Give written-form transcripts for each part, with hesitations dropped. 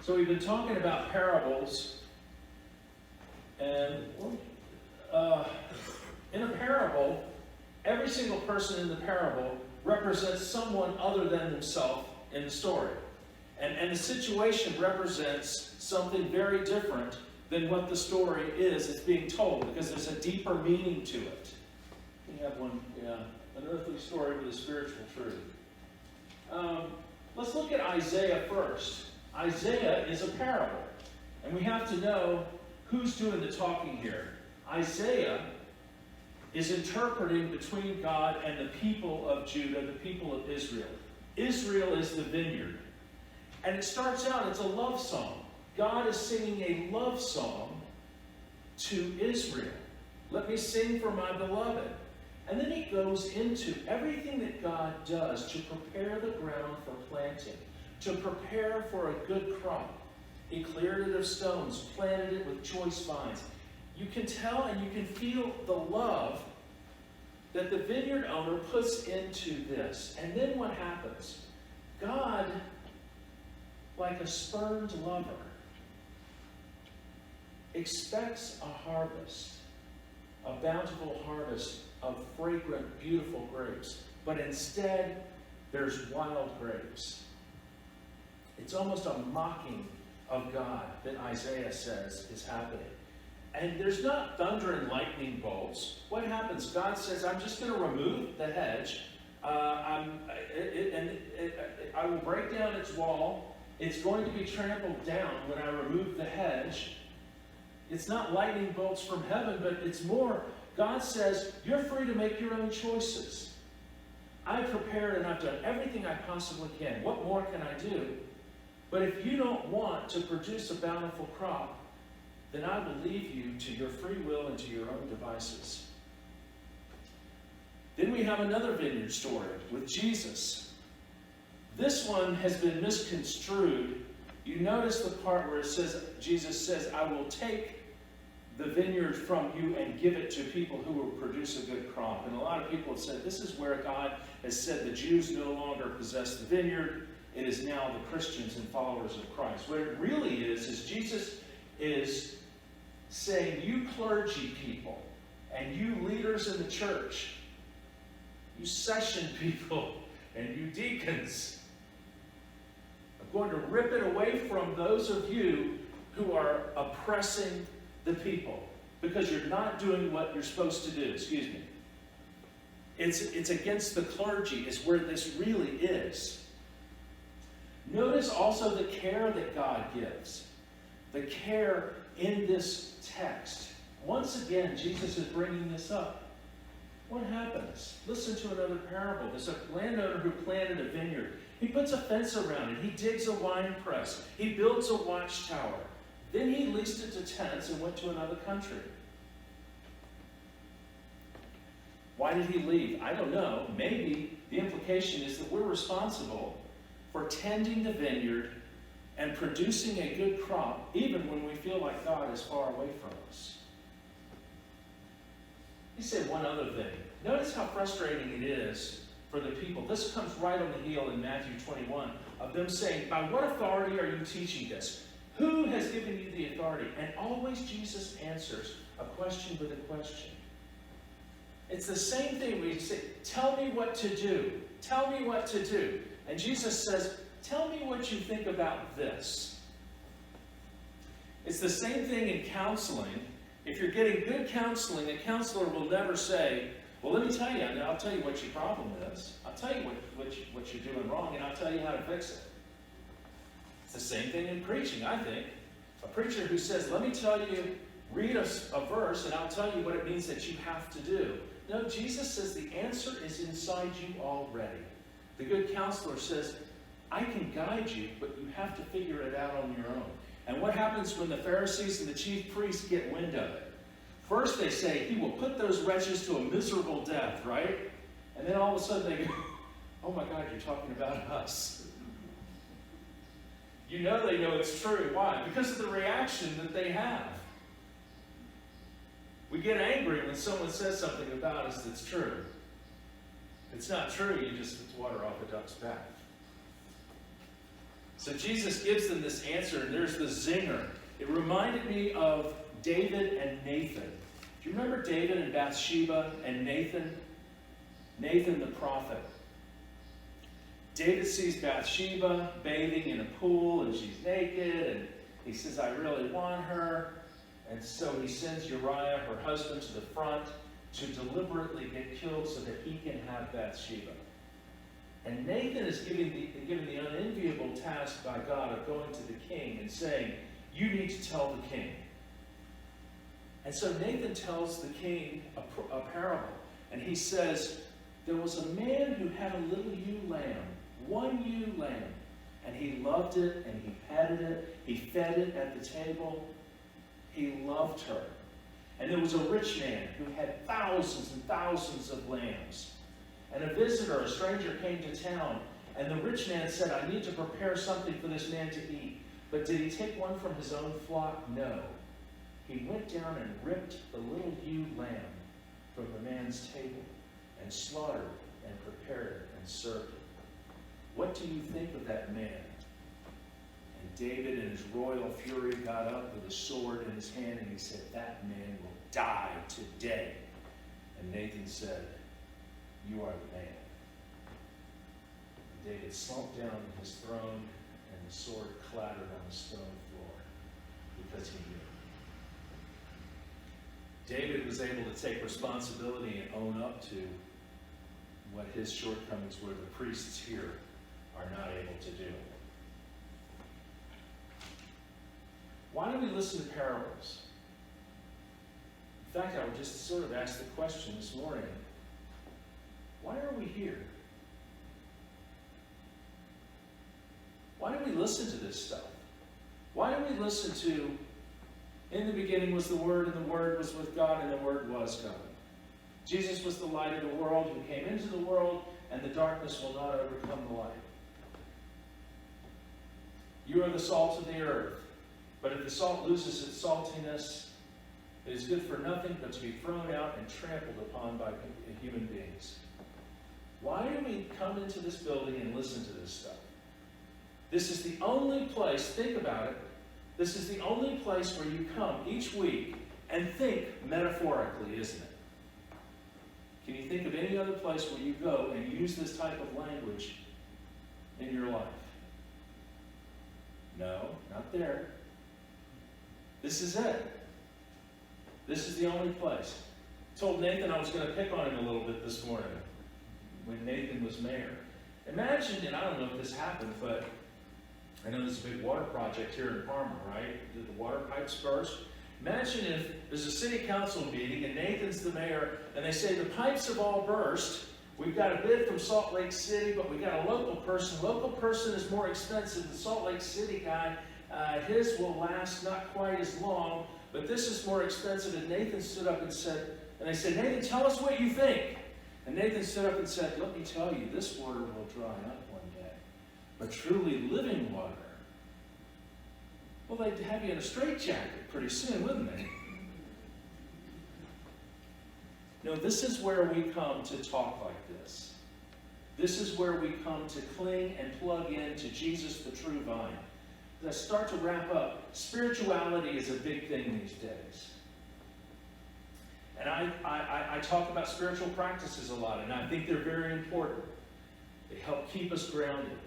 So we've been talking about parables, and in a parable, every single person in the parable represents someone other than themselves in the story. And the situation represents something very different than what the story is. It's being told because there's a deeper meaning to it. We have one, an earthly story with a spiritual truth. Let's look at Isaiah first. Isaiah is a parable, and we have to know who's doing the talking here. Isaiah is interpreting between God and the people of Judah, the people of Israel. Israel is the vineyard. And it starts out, it's a love song. God is singing a love song to Israel. Let me sing for my beloved. And then he goes into everything that God does to prepare the ground for planting, to prepare for a good crop. He cleared it of stones, planted it with choice vines. You can tell and you can feel the love that the vineyard owner puts into this. And then what happens? God, like a spurned lover, expects a harvest, a bountiful harvest of fragrant, beautiful grapes. But instead, there's wild grapes. It's almost a mocking of God that Isaiah says is happening. And there's not thunder and lightning bolts. What happens? God says, I'm just going to remove the hedge. I will break down its wall. It's going to be trampled down when I remove the hedge. It's not lightning bolts from heaven, but it's more, God says, you're free to make your own choices. I've prepared and I've done everything I possibly can. What more can I do? But if you don't want to produce a bountiful crop, then I will leave you to your free will and to your own devices. Then we have another vineyard story with Jesus. This one has been misconstrued. You notice the part where it says, Jesus says, I will take the vineyard from you and give it to people who will produce a good crop. And a lot of people have said, this is where God has said the Jews no longer possess the vineyard. It is now the Christians and followers of Christ. What it really is Jesus is saying, you clergy people and you leaders in the church, you session people and you deacons, I'm going to rip it away from those of you who are oppressing the people because you're not doing what you're supposed to do. Excuse me. It's against the clergy is where this really is. Notice also the care that God gives. The care in this text. Once again, Jesus is bringing this up. What happens? Listen to another parable. There's a landowner who planted a vineyard. He puts a fence around it. He digs a wine press. He builds a watchtower. Then he leased it to tenants and went to another country. Why did he leave? I don't know. Maybe the implication is that we're responsible for tending the vineyard and producing a good crop, even when we feel like God is far away from us. He said one other thing. Notice how frustrating it is for the people. This comes right on the heel in Matthew 21 of them saying, by what authority are you teaching this? Who has given you the authority? And always Jesus answers a question with a question. It's the same thing we say, tell me what to do. Tell me what to do. And Jesus says, tell me what you think about this. It's the same thing in counseling. If you're getting good counseling, a counselor will never say, well, let me tell you, I'll tell you what your problem is. I'll tell you what you're doing wrong, and I'll tell you how to fix it. It's the same thing in preaching, I think. A preacher who says, let me tell you, read a verse, and I'll tell you what it means that you have to do. No, Jesus says the answer is inside you already. The good counselor says, I can guide you, but you have to figure it out on your own. And what happens when the Pharisees and the chief priests get wind of it? First they say, he will put those wretches to a miserable death, right? And then all of a sudden they go, oh my God, you're talking about us. You know they know it's true. Why? Because of the reaction that they have. We get angry when someone says something about us that's true. If it's not true, you just water off a duck's back. So Jesus gives them this answer, and there's the zinger. It reminded me of David and Nathan. Do you remember David and Bathsheba and Nathan? Nathan the prophet. David sees Bathsheba bathing in a pool, and she's naked, and he says, I really want her. And so he sends Uriah, her husband, to the front to deliberately get killed so that he can have Bathsheba. And Nathan is given the unenviable task by God of going to the king and saying, you need to tell the king. And so Nathan tells the king a parable. And he says, there was a man who had a little ewe lamb, one ewe lamb. And he loved it, and he petted it. He fed it at the table. He loved her. And there was a rich man who had thousands and thousands of lambs. And a visitor, a stranger, came to town. And the rich man said, I need to prepare something for this man to eat. But did he take one from his own flock? No. He went down and ripped the little ewe lamb from the man's table and slaughtered and prepared it and served it. What do you think of that man? And David, in his royal fury, got up with a sword in his hand, and he said, that man will die today. And Nathan said, you are the man. And David slumped down in his throne, and the sword clattered on the stone floor because he knew. David was able to take responsibility and own up to what his shortcomings were the priests here are not able to do. Why do we listen to parables? In fact, I would just sort of ask the question this morning, why are we here? Why do we listen to this stuff? Why do we listen to, in the beginning was the Word, and the Word was with God, and the Word was God. Jesus was the light of the world who came into the world, and the darkness will not overcome the light. You are the salt of the earth. But if the salt loses its saltiness, it is good for nothing but to be thrown out and trampled upon by human beings. Why do we come into this building and listen to this stuff? This is the only place, think about it, this is the only place where you come each week and think metaphorically, isn't it? Can you think of any other place where you go and use this type of language in your life? No, not there. This is it. This is the only place. I told Nathan I was going to pick on him a little bit this morning when Nathan was mayor. Imagine, and I don't know if this happened, but I know there's a big water project here in Parma, right? Did the water pipes burst? Imagine if there's a city council meeting and Nathan's the mayor and they say the pipes have all burst. We've got a bid from Salt Lake City, but we got a local person. Local person is more expensive. The Salt Lake City guy, his will last not quite as long, but this is more expensive. And Nathan stood up and said, and they said, Nathan, tell us what you think. And Nathan stood up and said, let me tell you, this water will dry up one day. But truly living water, well, they'd have you in a straitjacket pretty soon, wouldn't they? No, this is where we come to talk like this. This is where we come to cling and plug in to Jesus, the true vine. As I start to wrap up, spirituality is a big thing these days. And I talk about spiritual practices a lot, and I think they're very important. They help keep us grounded.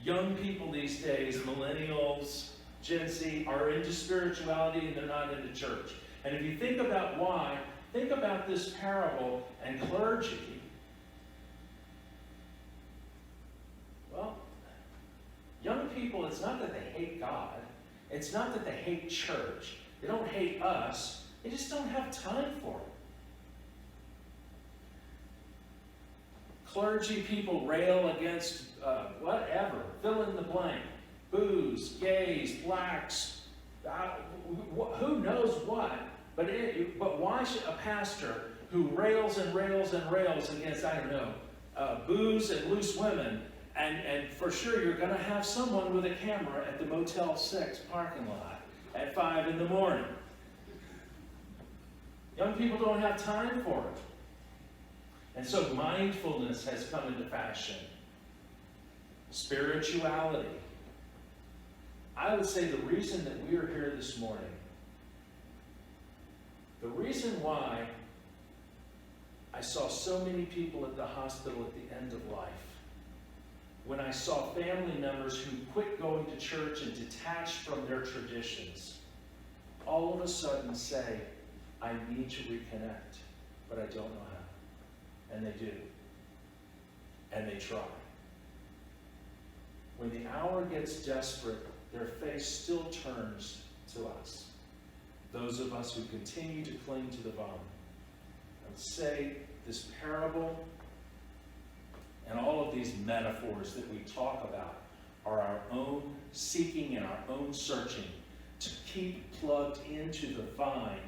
Young people these days, millennials, Gen Z, are into spirituality and they're not into church. And if you think about why, think about this parable and clergy. Well, young people, it's not that they hate God. It's not that they hate church. They don't hate us. They just don't have time for it. Clergy people rail against whatever, fill in the blank, booze, gays, blacks, who knows what, but why should a pastor who rails and rails and rails against, I don't know, booze and loose women, and for sure you're going to have someone with a camera at the Motel 6 parking lot at 5 in the morning. Young people don't have time for it. And so mindfulness has come into fashion. spirituality. I would say the reason that we are here this morning, the reason why I saw so many people at the hospital at the end of life, when I saw family members who quit going to church and detached from their traditions, all of a sudden say, I need to reconnect, but I don't know how. And they do. And they try. When the hour gets desperate, their face still turns to us. Those of us who continue to cling to the vine. I would say this parable and all of these metaphors that we talk about are our own seeking and our own searching to keep plugged into the vine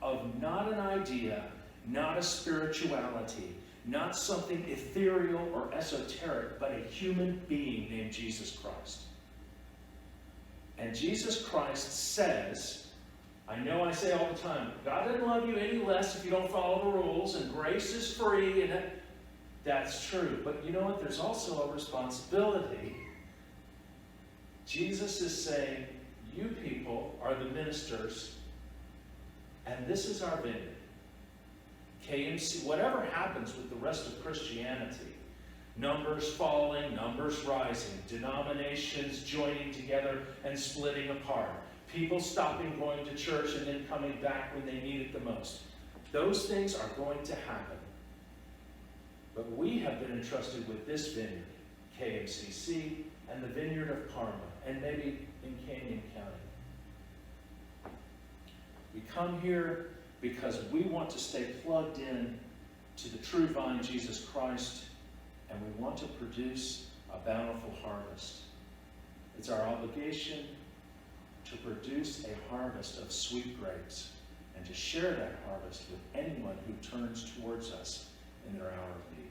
of not an idea, not a spirituality, not something ethereal or esoteric, but a human being named Jesus Christ. And Jesus Christ says, I know I say all the time, God doesn't love you any less if you don't follow the rules, and grace is free, and that's true. But you know what? There's also a responsibility. Jesus is saying, you people are the ministers, and this is our vineyard. KMC, whatever happens with the rest of Christianity, numbers falling, numbers rising, denominations joining together and splitting apart, people stopping going to church and then coming back when they need it the most. Those things are going to happen. But we have been entrusted with this vineyard, KMCC, and the vineyard of Parma, and maybe in Canyon County. We come here because we want to stay plugged in to the true vine, Jesus Christ, and we want to produce a bountiful harvest. It's our obligation to produce a harvest of sweet grapes and to share that harvest with anyone who turns towards us in their hour of need.